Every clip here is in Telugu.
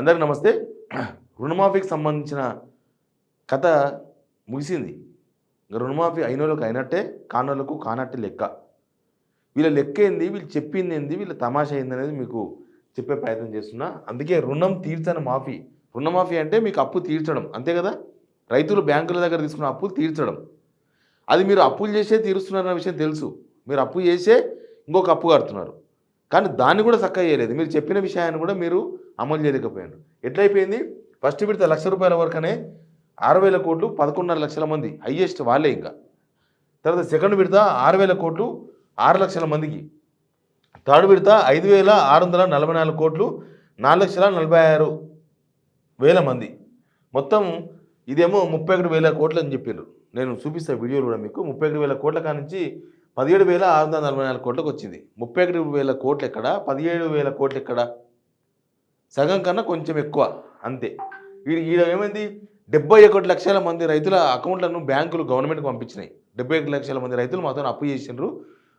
అందరికీ నమస్తే. రుణమాఫీకి సంబంధించిన కథ ముగిసింది. రుణమాఫీ అయినోళ్ళకి అయినట్టే, కానోళ్ళకు కానట్టే లెక్క. వీళ్ళ లెక్క ఏంది, వీళ్ళు చెప్పింది ఏంది, వీళ్ళ తమాషా ఏందనేది మీకు చెప్పే ప్రయత్నం చేస్తున్నా. అందుకే రుణం తీర్చని మాఫీ. రుణమాఫీ అంటే మీకు అప్పు తీర్చడం, అంతే కదా. రైతులు బ్యాంకుల దగ్గర తీసుకున్న అప్పులు తీర్చడం. అది మీరు అప్పులు చేసే తీరుస్తున్నారన్న విషయం తెలుసు. మీరు అప్పు చేసే ఇంకొక అప్పు కడుతున్నారు. కానీ దాన్ని కూడా చక్కగా చేయలేదు. మీరు చెప్పిన విషయాన్ని కూడా మీరు అమలు చేయలేకపోయారు. ఎట్లయిపోయింది, ఫస్ట్ విడత ₹1,00,000 వరకనే 6,000 కోట్లు 11.5 లక్షల మంది, హైయెస్ట్ వాళ్ళే. ఇంకా తర్వాత సెకండ్ విడత 6,000 కోట్లు 6 లక్షల మందికి, థర్డ్ విడత 5,644 కోట్లు 4,46,000 మంది. మొత్తం ఇదేమో 31,000 కోట్లు అని చెప్పారు. నేను చూపిస్తాను వీడియోలు కూడా మీకు. 31,000 కోట్ల కానించి 17,644 కోట్లకు వచ్చింది. 31,000 కోట్లు ఎక్కడ, 17,000 కోట్లు ఎక్కడ, సగం కన్నా కొంచెం ఎక్కువ అంతే. ఈడ ఏమైంది, 71 లక్షల మంది రైతుల అకౌంట్లను బ్యాంకులు గవర్నమెంట్కి పంపించినాయి. 71 లక్షల మంది రైతులు మాత్రం అప్పు చేసిండ్రు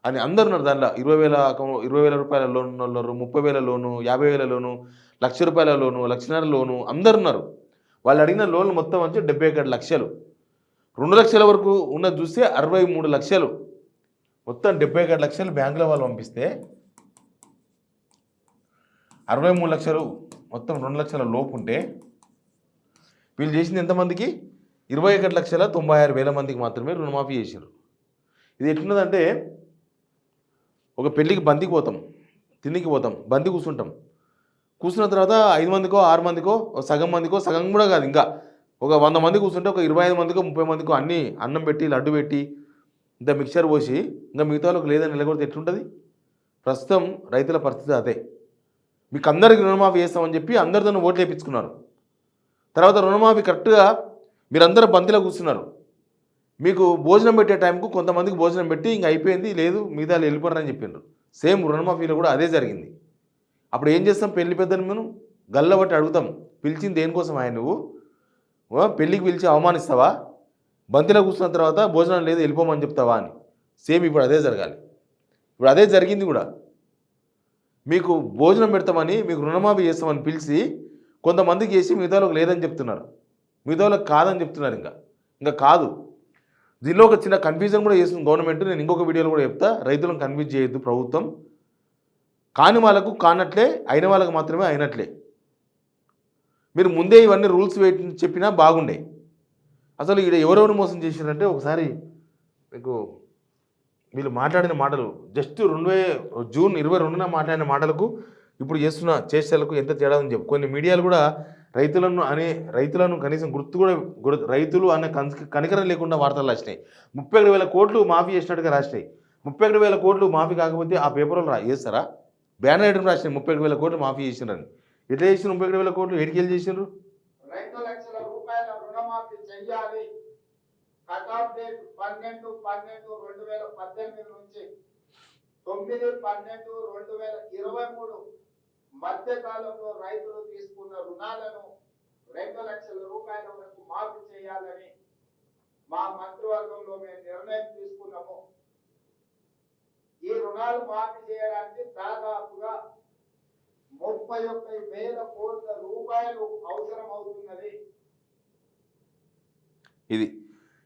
అని అందరు ఉన్నారు. దాంట్లో 20,000 రూపాయల లోన్ ఉన్నారు, 30,000 లోను, 50,000 లోను, ₹1,00,000 లోను, ₹1,50,000 లోను, అందరు ఉన్నారు. వాళ్ళు అడిగిన లోన్లు మొత్తం వచ్చి 71 లక్షలు. 2 లక్షల వరకు ఉన్నది చూస్తే 63 లక్షలు. మొత్తం 71 లక్షలు బ్యాంకుల వాళ్ళు పంపిస్తే 63 లక్షలు, మొత్తం 2 లక్షల లోపు ఉంటే వీళ్ళు చేసింది ఎంతమందికి, 21,96,000 మందికి మాత్రమే రుణమాఫీ చేశారు. ఇది ఎట్లున్నదంటే, ఒక పెళ్ళికి బంతికి పోతాం, తిండికి పోతాం, బంతి కూర్చున్న తర్వాత 5 మందికో 6 మందికో సగం మందికో, సగం కూడా కాదు, ఇంకా ఒక 100 మంది కూర్చుంటే ఒక 25 మందికో 30 మందికో అన్నీ అన్నం పెట్టి లడ్డు పెట్టి ఇంత మిక్చర్ పోసి ఇంకా మిగతా వాళ్ళకి లేదని నిలబడితే ఎట్లుంటుంది. ప్రస్తుతం రైతుల పరిస్థితి అదే. మీకు అందరికీ రుణమాఫీ చేస్తామని చెప్పి అందరితో ఓట్లు వేయించుకున్నారు. తర్వాత రుణమాఫీ కరెక్ట్గా మీరందరూ బంతిలో కూర్చున్నారు. మీకు భోజనం పెట్టే టైంకు కొంతమందికి భోజనం పెట్టి ఇంక అయిపోయింది, లేదు మిగతా వెళ్ళిపోరని చెప్పిండ్రు. సేమ్ రుణమాఫీలో కూడా అదే జరిగింది. అప్పుడు ఏం చేస్తాం, పెళ్లి పెద్దని మనం గల్లబట్టి అడుగుతాం, పిలిచింది దేనికోసం ఆయన, నువ్వు పెళ్ళికి పిలిచి అవమానిస్తావా, బంతిలో కూర్చున్న తర్వాత భోజనం లేదు వెళ్ళిపోమని చెప్తావా అని. సేమ్ ఇప్పుడు అదే జరగాలి. ఇప్పుడు అదే జరిగింది కూడా. మీకు భోజనం పెడతామని, మీకు రుణమాఫీ చేస్తామని పిలిచి కొంతమందికి చేసి మిగతా వాళ్ళకి లేదని చెప్తున్నారు, మిగతా వాళ్ళకి కాదని చెప్తున్నారు. ఇంకా కాదు. దీనిలో ఒక చిన్న కన్ఫ్యూజన్ కూడా చేస్తుంది గవర్నమెంట్. నేను ఇంకొక వీడియోలో కూడా చెప్తా, రైతులను కన్ఫ్యూజ్ చేయొద్దు ప్రభుత్వం. కాని వాళ్ళకు కానట్లే, అయిన వాళ్ళకు మాత్రమే అయినట్లే. మీరు ముందే ఇవన్నీ రూల్స్ చెప్పినా బాగుండే. అసలు ఇక్కడ ఎవరెవరు మోసం చేశారంటే, ఒకసారి మీకు వీళ్ళు మాట్లాడిన మాటలు జస్ట్ జూన్ 22న మాట్లాడిన మాటలకు ఇప్పుడు చేస్తున్న చేష్టలకు ఎంత తేడా అని చెప్పు. కొన్ని మీడియాలు కూడా రైతులను కనీసం గుర్తు కూడా రైతులు అనే కనికరం లేకుండా వార్తలు రాసినాయి. 31,000 కోట్లు మాఫీ చేసినట్టుగా రాసినాయి. 31,000 కోట్లు మాఫీ కాకపోతే ఆ పేపర్లో చేస్తారా? బ్యానర్ ఐటమ్ రాసినాయి 31,000 కోట్లు మాఫీ చేసినారని. ఎట్లా చేసిన 31,000 కోట్లు ఎడికెళ్ళి చేసినారు? 2 లక్షల రూపాయల రుణమాఫీ చెయ్యాలి. కట్ ఆఫ్ డేట్ 12/12/2018 నుంచి 9/12/2023 మధ్య కాలంలో రైతులు తీసుకున్న రుణాలను 2 లక్షల రూపాయల వరకు మాఫీ చేయాలని మా మంత్రివర్గంలో మేము నిర్ణయం తీసుకున్నాము. ఈ రుణాలు మాఫీ చేయడానికి దాదాపుగా 31,000 కోట్ల రూపాయలు అవసరం అవుతున్నది. ఇది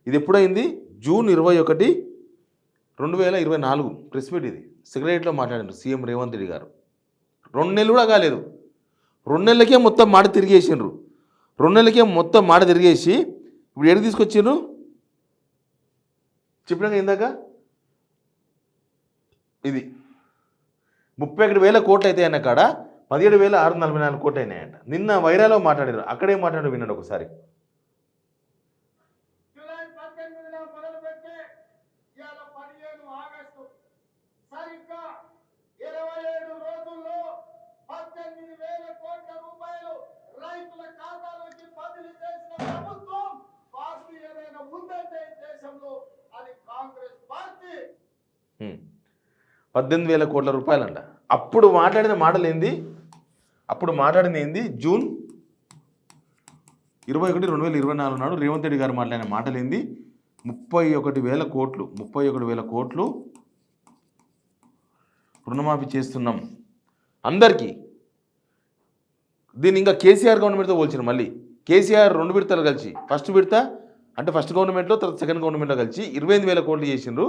ఎప్పుడైంది? June 21, 2024 press meet. ఇది సెక్రటరీలో మాట్లాడారు సీఎం రేవంత్ రెడ్డి గారు. 2 నెలలు కూడా కాలేదు. 2 నెలలకే మొత్తం మాట తిరిగేసిండ్రు. 2 నెలలకే మొత్తం మాట తిరిగేసి ఇప్పుడు ఎడికి తీసుకొచ్చిండ్రు చెప్పినాక ఇందాక. ఇది 31,000 కోట్లు అయితే అయినా కాడ 17,644 కోట్లు అయినాయంట. నిన్న వైరాలో మాట్లాడారు. అక్కడే మాట్లాడారు, వినండి ఒకసారి. జూలై 18న మొదలుపెట్టి ఇవాళ 15 ఆగస్టు, సరిగ్గా 27 రోజుల్లో 18,000 కోట్ల రూపాయలు రైతుల ఖాతాలోకి బదిలీ చేసిన ప్రభుత్వం పార్టీ ఏదైనా ఉందంటే దేశంలో అది కాంగ్రెస్ పార్టీ. 18,000 కోట్ల రూపాయలంట. అప్పుడు మాట్లాడిన మాటలు ఏంది? జూన్ 21, 2024 నాడు రేవంత్ రెడ్డి గారు మాట్లాడిన మాటలు ఏంది? 31,000 కోట్లు రుణమాఫీ చేస్తున్నాం అందరికీ. దీన్ని ఇంకా కేసీఆర్ గవర్నమెంట్తో పోల్చారు. మళ్ళీ కేసీఆర్ 2 విడతలు కలిసి ఫస్ట్ విడత అంటే ఫస్ట్ గవర్నమెంట్లో తర్వాత సెకండ్ గవర్నమెంట్లో కలిసి 25,000 కోట్లు చేసిండ్రు.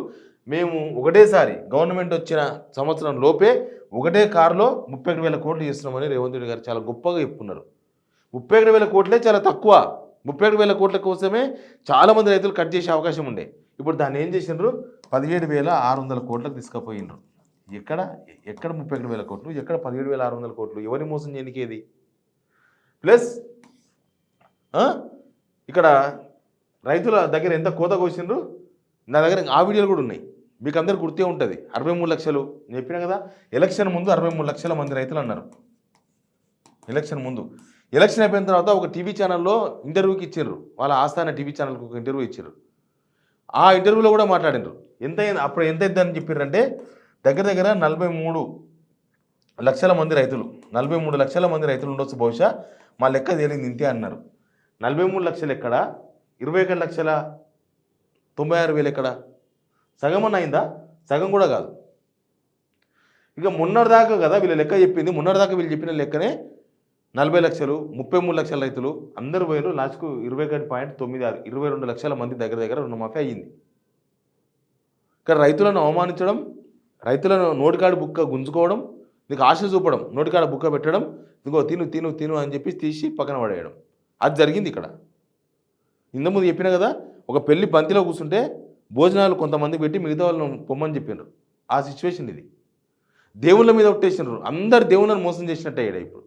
మేము ఒకటేసారి గవర్నమెంట్ వచ్చిన సంవత్సరం లోపే ఒకటే కారులో 31,000 కోట్లు చేస్తున్నామని రేవంత్ రెడ్డి గారు చాలా గొప్పగా చెప్పుకున్నారు. 31,000 కోట్లే చాలా తక్కువ. 31,000 కోట్ల కోసమే చాలామంది రైతులు కట్ చేసే అవకాశం ఉండే. ఇప్పుడు దాన్ని ఏం చేసిండ్రు 17,600 కోట్లకు తీసుకుపోయిండ్రు. ఎక్కడ 31,000 కోట్లు, ఎక్కడ 17,600 కోట్లు? ఎవరి మోసం చేయనికేది? ప్లస్ ఇక్కడ రైతుల దగ్గర ఎంత కోత కోసిండ్రు నా దగ్గర ఆ వీడియోలు కూడా ఉన్నాయి, మీకు అందరికి గుర్తే ఉంటుంది. 63 లక్షలు నేను చెప్పినా కదా, ఎలక్షన్ ముందు 63 లక్షల మంది రైతులు అన్నారు. ఎలక్షన్ ముందు, ఎలక్షన్ అయిపోయిన తర్వాత ఒక టీవీ ఛానల్లో ఇంటర్వ్యూకి ఇచ్చారు. వాళ్ళ ఆస్థాన టీవీ ఛానల్కి ఒక ఇంటర్వ్యూ ఇచ్చారు. ఆ ఇంటర్వ్యూలో కూడా మాట్లాడినారు. అప్పుడు ఎంత అయిందని చెప్పారంటే దగ్గర దగ్గర 43 లక్షల మంది రైతులు, 43 లక్షల మంది రైతులు ఉండొచ్చు బహుశా. మా లెక్క తేలింది ఇంతే అన్నారు. 43 లక్షలు ఎక్కడ, 21,96,000 ఎక్కడ? సగం అన్న అయిందా? సగం కూడా కాదు. ఇక మొన్నటిదాకా కదా వీళ్ళ లెక్క చెప్పింది, మొన్నటిదాకా వీళ్ళు చెప్పిన లెక్కనే 40 లక్షలు, 33 లక్షల రైతులు అందరూ పోయినారు. లాస్ట్కు 21.96 22 లక్షల మంది దగ్గర దగ్గర రుణమాఫీ అయ్యింది. ఇక్కడ రైతులను అవమానించడం, రైతులను నోటికాడ బుక్క గుంజుకోవడం, నీకు ఆశ చూపడం, నోటికాడ బుక్క పెట్టడం, ఇంకో తిను తిను తిను అని చెప్పి తీసి పక్కన పడేయడం, అది జరిగింది ఇక్కడ. ఇంతకుముందు చెప్పినా కదా, ఒక పెళ్లి బంతిలో కూర్చుంటే భోజనాలు కొంతమంది పెట్టి మిగతా వాళ్ళని పొమ్మని చెప్పినారు. ఆ సిచ్యువేషన్ ఇది. దేవుళ్ళ మీద ఒట్టేసినారు. అందరు దేవుళ్ళని మోసం చేసినట్టు అయ్యాడు. ఇప్పుడు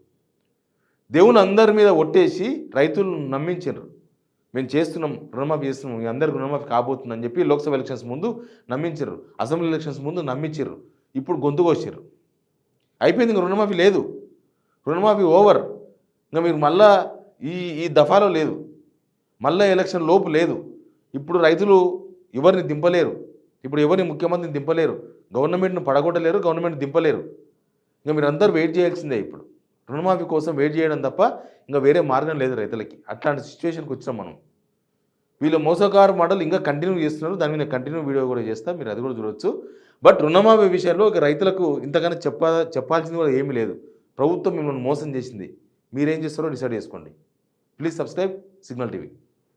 దేవుని అందరి మీద ఒట్టేసి రైతులను నమ్మించారు. మేము చేస్తున్నాం, రుణమాఫీ చేస్తున్నాం, మీ అందరికి రుణమాఫీ కాబోతుందని చెప్పి లోక్సభ ఎలక్షన్స్ ముందు నమ్మించారు, అసెంబ్లీ ఎలక్షన్స్ ముందు నమ్మించారు. ఇప్పుడు గొంతుకొచ్చారు. అయిపోయింది, ఇంకా రుణమాఫీ లేదు, రుణమాఫీ ఓవర్. ఇంకా మీరు మళ్ళా ఈ దఫాలో లేదు, మళ్ళీ ఎలక్షన్ లోపు లేదు. ఇప్పుడు రైతులు ఎవరిని దింపలేరు, ఇప్పుడు ఎవరిని ముఖ్యమంత్రిని దింపలేరు, గవర్నమెంట్ను పడగొట్టలేరు, గవర్నమెంట్ దింపలేరు. ఇంకా మీరు అందరూ వెయిట్ చేయాల్సిందే. ఇప్పుడు రుణమాఫీ కోసం వెయిట్ చేయడం తప్ప ఇంకా వేరే మార్గం లేదు రైతులకి. అట్లాంటి సిచ్యువేషన్కి వచ్చినాం మనం. వీళ్ళు మోసగారు మోడల్ ఇంకా కంటిన్యూ చేస్తున్నారు. దాని మీద కంటిన్యూ వీడియో కూడా చేస్తా, మీరు అది కూడా చూడొచ్చు. బట్ రుణమాఫీ విషయంలో ఇక రైతులకు ఇంతగానో చెప్పాల్సింది కూడా ఏమీ లేదు. ప్రభుత్వం మిమ్మల్ని మోసం చేసింది, మీరేం చేస్తారో డిసైడ్ చేసుకోండి. Please subscribe signal TV.